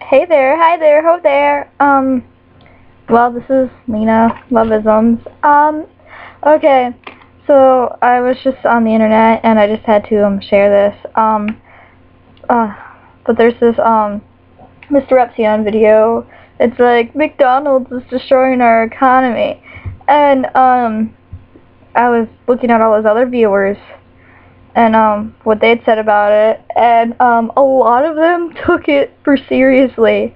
Hey there, hi there, ho there. Well, this is Mina, Loveisms. Okay, so I was just on the internet and I just had to, share this. But there's this, Mr. Repzion video. It's like, McDonald's is destroying our economy. And, I was looking at all his other viewers and what they'd said about it, and a lot of them took it for seriously.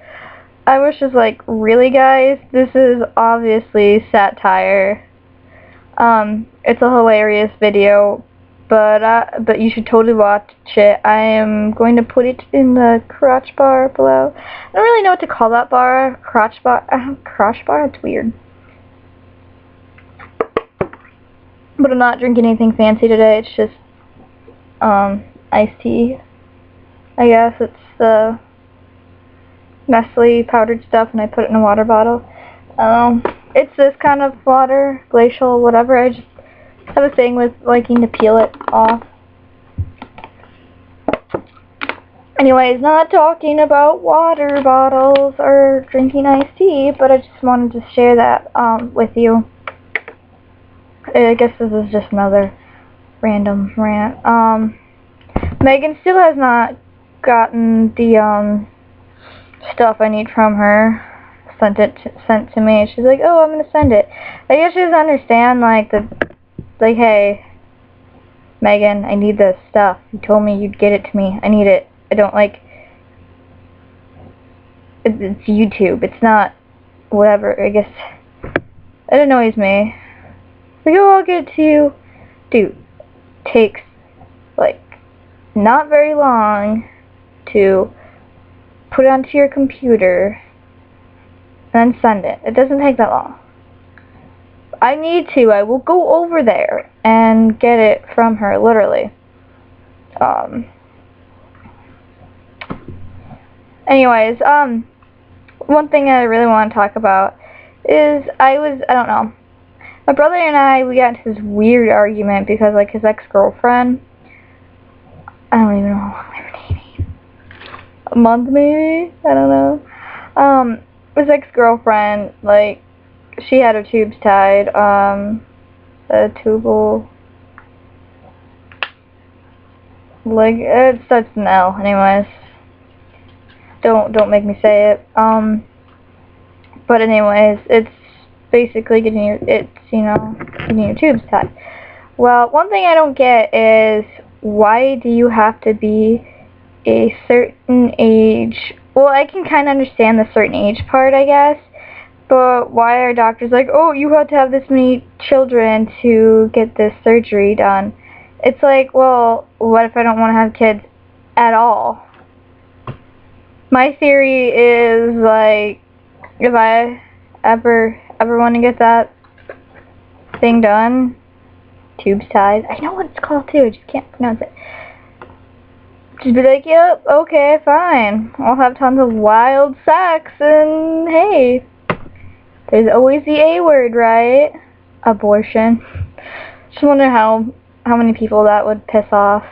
I was just like, really guys, this is obviously satire. It's a hilarious video, but you should totally watch it. I am going to put it in the crotch bar below. I don't really know what to call that bar. Crotch bar? Crotch bar? It's weird. But I'm not drinking anything fancy today. It's just iced tea. I guess it's the Nestle powdered stuff, and I put it in a water bottle. It's this kind of water, glacial, whatever. I just have a thing with liking to peel it off. Anyways, not talking about water bottles or drinking iced tea, but I just wanted to share that with you. I guess this is just another random rant. Megan still has not gotten the stuff I need from her sent to me. She's like, oh, I'm gonna send it. I guess she doesn't understand, like, hey, Megan, I need this stuff. You told me you'd get it to me. I need it. I don't like it's YouTube. It's not whatever. I guess it annoys me. Like, oh, I'll get it to you. Dude, takes like not very long to put it onto your computer and then send it. It doesn't take that long. I need to. I will go over there and get it from her, literally. Anyways, one thing I really want to talk about is I don't know. My brother and I, we got into this weird argument because, like, his ex-girlfriend, I don't even know how long they were dating. A month, maybe? I don't know. His ex-girlfriend, like, she had her tubes tied, a tubal, like, it starts with an L, anyways. Don't make me say it. But anyways, it's basically getting your tubes tied. Well, one thing I don't get is, why do you have to be a certain age? Well, I can kind of understand the certain age part, I guess, but why are doctors like, oh, you have to have this many children to get this surgery done? It's like, well, what if I don't want to have kids at all? My theory is, like, if I ever want to get that thing done, tubes tied. I know what it's called too, I just can't pronounce it. Just be like, yep, okay, fine. I'll have tons of wild sex, and hey, there's always the A word, right? Abortion. Just wonder how many people that would piss off.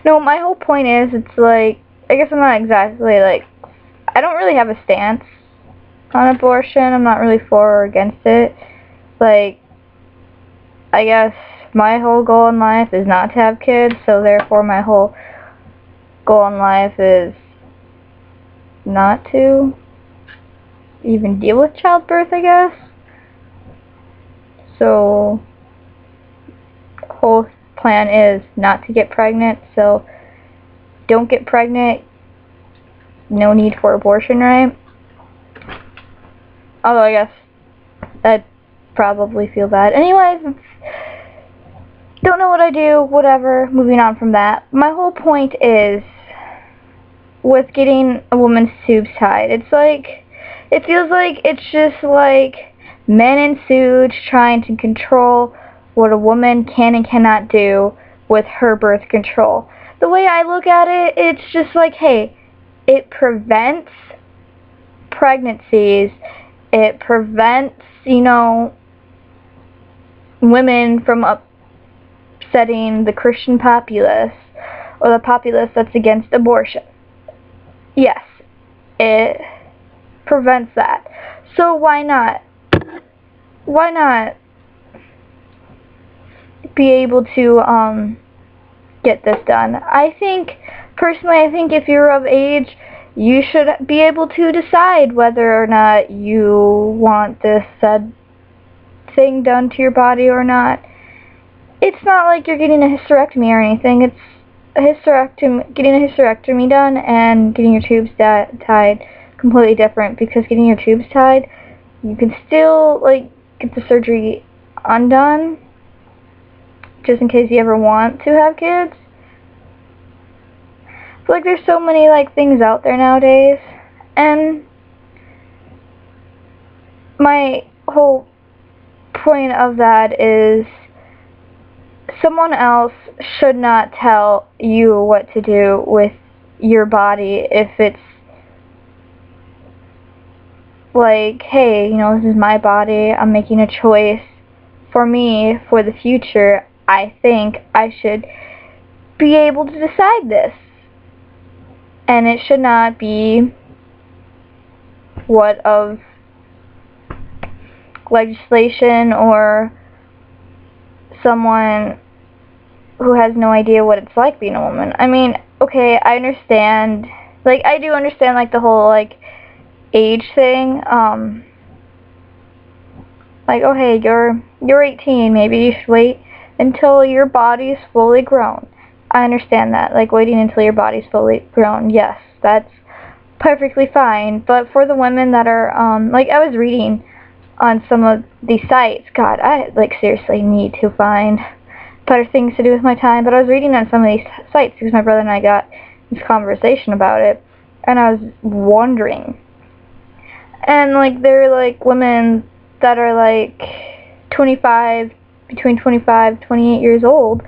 No, my whole point is, it's like, I guess I'm not exactly, like, I don't really have a stance on abortion. I'm not really for or against it. Like, I guess my whole goal in life is not to have kids, so therefore my whole goal in life is not to even deal with childbirth, I guess. So, the whole plan is not to get pregnant, so don't get pregnant, no need for abortion, right? Although I guess I'd probably feel bad. Anyways, don't know what I do, whatever, moving on from that. My whole point is, with getting a woman's tubes tied, it's like, it feels like it's just like men in suits trying to control what a woman can and cannot do with her birth control. The way I look at it, it's just like, hey, it prevents pregnancies. It prevents, women from upsetting the Christian populace or the populace that's against abortion. Yes, it prevents that. So why not? Why not be able to get this done? Personally, I think if you're of age, you should be able to decide whether or not you want this said thing done to your body or not. It's not like you're getting a hysterectomy or anything. It's getting a hysterectomy done and getting your tubes tied completely different, because getting your tubes tied, you can still like get the surgery undone just in case you ever want to have kids. But like, there's so many like things out there nowadays, and my whole point of that is someone else should not tell you what to do with your body. If it's like, hey, you know, this is my body, I'm making a choice for me for the future, I think I should be able to decide this. And it should not be what of legislation or someone who has no idea what it's like being a woman. I mean, okay, I understand, like, I do understand, like, the whole, like, age thing, like, oh, hey, you're 18, maybe you should wait until your body's fully grown. I understand that, like, waiting until your body's fully grown, yes, that's perfectly fine. But for the women that are, like, I was reading on some of these sites, God, I, like, seriously need to find better things to do with my time, but I was reading on some of these sites because my brother and I got this conversation about it, and I was wondering, and, like, there are, like, women that are, like, 25, between 25 and 28 years old,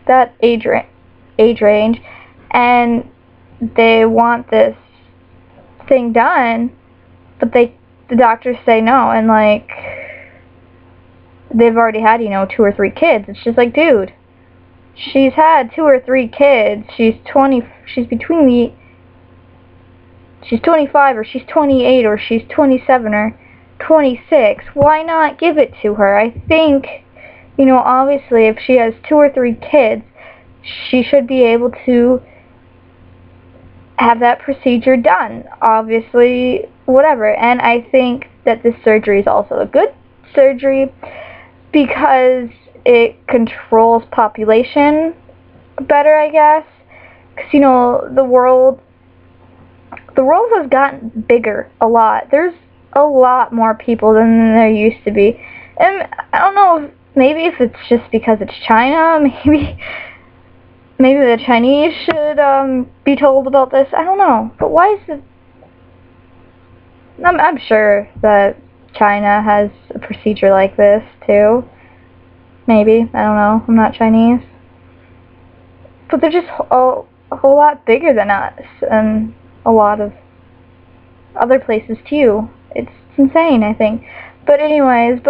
that age range, and they want this thing done, but the doctors say no, and, like, they've already had, you know, 2 or 3 kids. It's just like, dude, she's had 2 or 3 kids, she's 25, or she's 28, or she's 27, or 26, why not give it to her? I think, you know, obviously, if she has 2 or 3 kids, she should be able to have that procedure done, obviously, whatever. And I think that this surgery is also a good surgery because it controls population better, I guess, because, you know, the world has gotten bigger a lot. There's a lot more people than there used to be, and I don't know, maybe if it's just because it's China, maybe the Chinese should be told about this. I don't know, but why is it? I'm sure that China has a procedure like this too. Maybe, I don't know, I'm not Chinese, but they're just a whole lot bigger than us, and a lot of other places too. It's insane, I think. But anyways,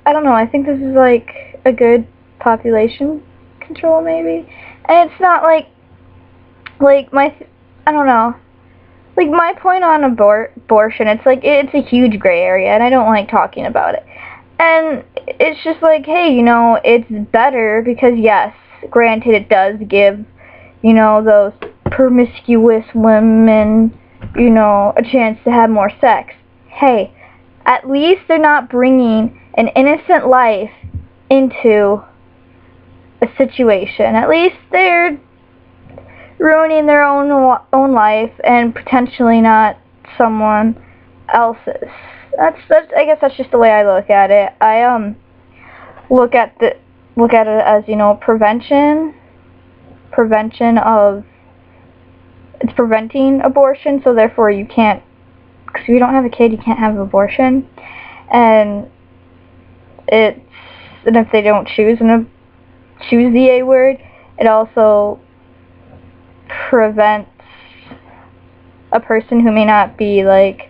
I don't know, I think this is like a good population control, maybe. And it's not like I don't know, like, my point on abortion, it's like, it's a huge gray area, and I don't like talking about it. And it's just like, hey, you know, it's better because, yes, granted, it does give, you know, those promiscuous women, you know, a chance to have more sex. Hey, at least they're not bringing an innocent life into a situation. At least they're ruining their own life and potentially not someone else's. I guess that's just the way I look at it. I look at it as, you know, prevention of, it's preventing abortion, so therefore you can't, because if you don't have a kid, you can't have an abortion, and if they don't choose the A word, it also prevents a person who may not be, like,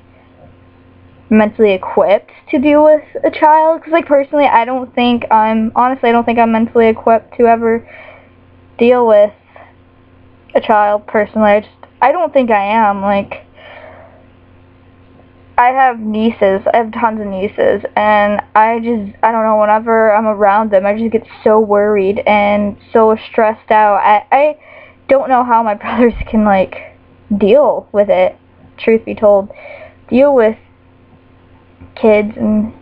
mentally equipped to deal with a child, because, like, personally, I don't think I'm mentally equipped to ever deal with a child, personally. I don't think I am. Like, I have nieces. I have tons of nieces, and I don't know, whenever I'm around them, I just get so worried and so stressed out. I don't know how my brothers can, like, deal with it, truth be told. Deal with kids and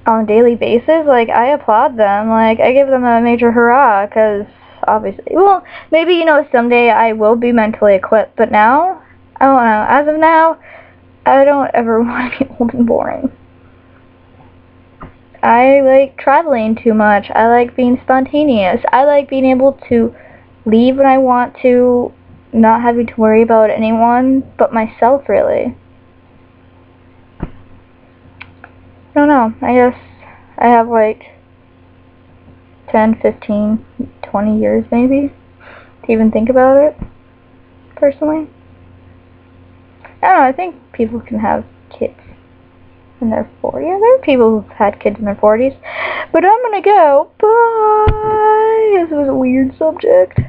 on a daily basis. Like, I applaud them. Like, I give them a major hurrah, because obviously, well, maybe, you know, someday I will be mentally equipped, but now, I don't know. As of now, I don't ever want to be old and boring. I like traveling too much. I like being spontaneous. I like being able to leave when I want to, not having to worry about anyone but myself, really. I don't know. I guess I have like 10, 15, 20 years maybe to even think about it, personally. I don't know, I think people can have kids in their 40s. Yeah, there are people who've had kids in their 40s. But I'm gonna go. Bye! This was a weird subject.